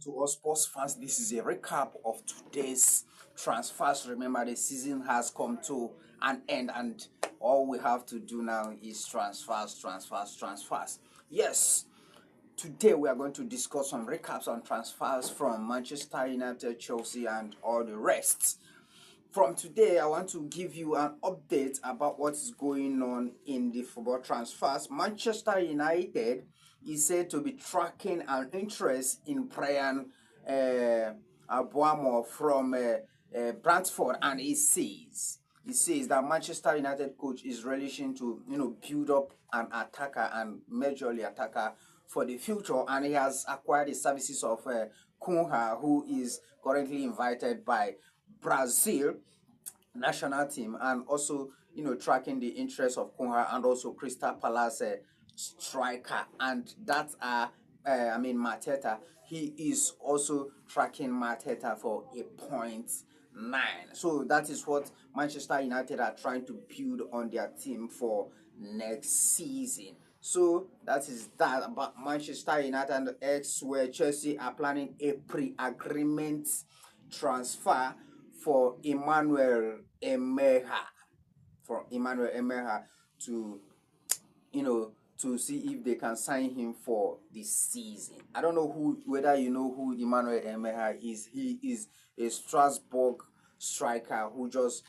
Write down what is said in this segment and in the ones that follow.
to all sports fans. This is a recap of today's transfers. Remember, the season has come to an end, and all we have to do now is transfers. Yes, today we are going to discuss some recaps on transfers from Manchester United, Chelsea, and all the rest. From today, I want to give you an update about what is going on in the football transfers. Manchester United is said to be tracking an interest in Brian Abuamo from Brentford, and it says that Manchester United coach is relishing to build up an attacker and majorly attacker for the future, and he has acquired the services of Kunha, who is currently invited by Brazil national team, and also tracking the interests of Kunha and also Crystal Palace striker, and that Mateta. He is also tracking Mateta for a point 9. So that is what Manchester United are trying to build on their team for next season. So that is that about Manchester United. And elsewhere, Chelsea are planning a pre-agreement transfer for Emmanuel Emeha. To to see if they can sign him for this season. I don't know whether you know who Emmanuel Emeha is. He is a Strasbourg striker who just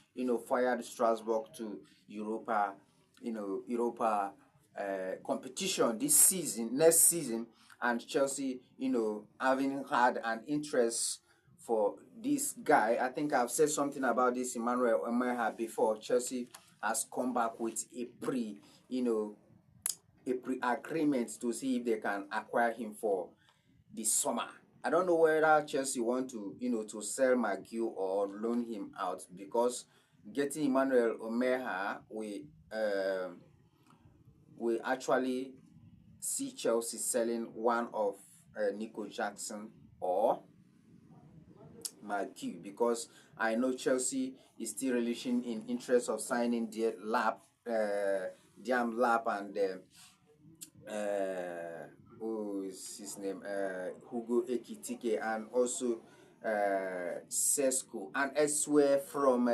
fired Strasbourg to Europa competition this season, next season, and Chelsea having had an interest for this guy. I think I've said something about this Emmanuel Emeha before. Chelsea has come back with a pre-agreement to see if they can acquire him for the summer. I don't know whether Chelsea want to to sell McGill or loan him out, because getting Emmanuel Omeha we actually see Chelsea selling one of Nico Jackson or McGill, because I know Chelsea is still relishing in interest of signing Diam Lap and who is his name, Hugo Ekitike, and also Sesko. And elsewhere from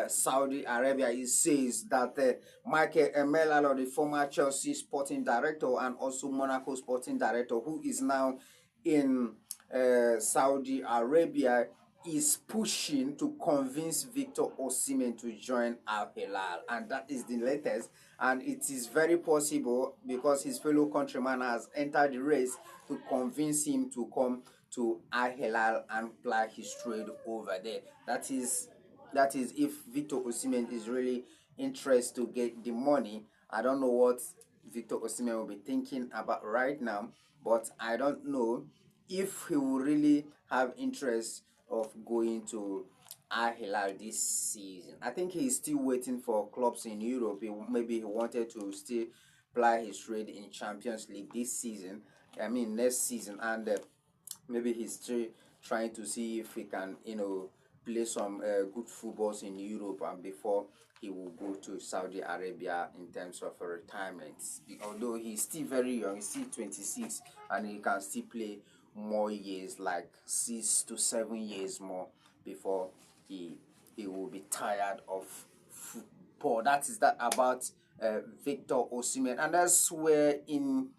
Saudi Arabia, it says that Michael Emelalo, the former Chelsea sporting director and also Monaco sporting director, who is now in Saudi Arabia, is pushing to convince Victor Osimhen to join Al Hilal, and that is the latest. And it is very possible, because his fellow countryman has entered the race, to convince him to come to Al Hilal and ply his trade over there. That is if Victor Osimhen is really interested to get the money. I don't know what Victor Osimhen will be thinking about right now, but I don't know if he will really have interest of going to Al Hilal this season. I think he's still waiting for clubs in Europe. Maybe he wanted to still ply his trade in Champions League this season. I mean next season, and maybe he's still trying to see if he can play some good footballs in Europe, and before he will go to Saudi Arabia in terms of retirement. Although he's still very young, he's still 26, and he can still play more years, like 6 to 7 years more, before he will be tired of football. That is that about Victor Osimhen. And elsewhere in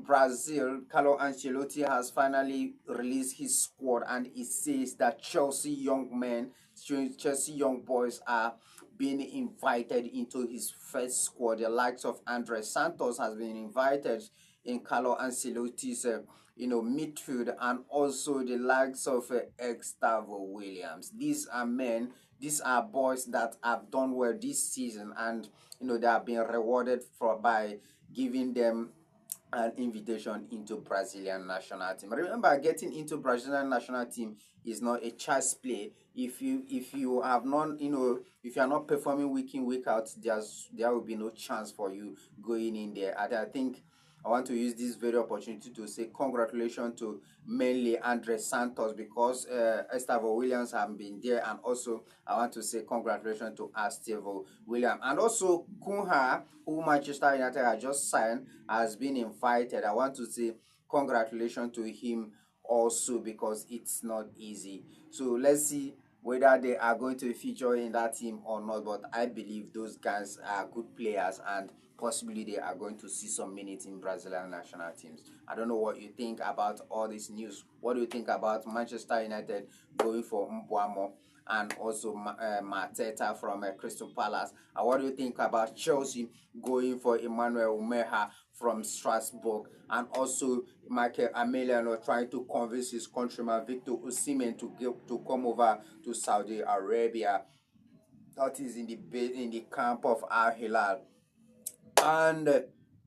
Brazil, Carlo Ancelotti has finally released his squad, and it says that Chelsea young boys are being invited into his first squad. The likes of Andre Santos has been invited in Carlo Ancelotti's midfield, and also the likes of Gustavo Williams. These are boys that have done well this season, and they have been rewarded by giving them an invitation into Brazilian national team. Remember, getting into Brazilian national team is not a child's play. If you have not if you are not performing week in week out, there will be no chance for you going in there. And I think I want to use this very opportunity to say congratulations to mainly Andre Santos, because Gustavo Williams have been there, and also I want to say congratulations to Gustavo Williams, and also Kunha, who Manchester United has just signed, has been invited. I want to say congratulations to him also, because it's not easy. So let's see whether they are going to feature in that team or not. But I believe those guys are good players, and possibly they are going to see some minutes in Brazilian national teams. I don't know what you think about all this news. What do you think about Manchester United going for Mbwamo, and also Mateta from Crystal Palace? And what do you think about Chelsea going for Emmanuel Umeha from Strasbourg, and also Michael Emiliano trying to convince his countryman Victor Osimhen to come over to Saudi Arabia? That is in the camp of Al Hilal. And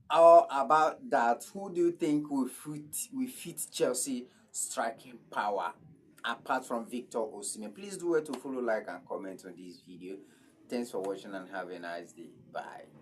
how about that? Who do you think will fit Chelsea striking power apart from Victor Osimhen? Please do well to follow, like, and comment on this video. Thanks for watching and have a nice day. Bye.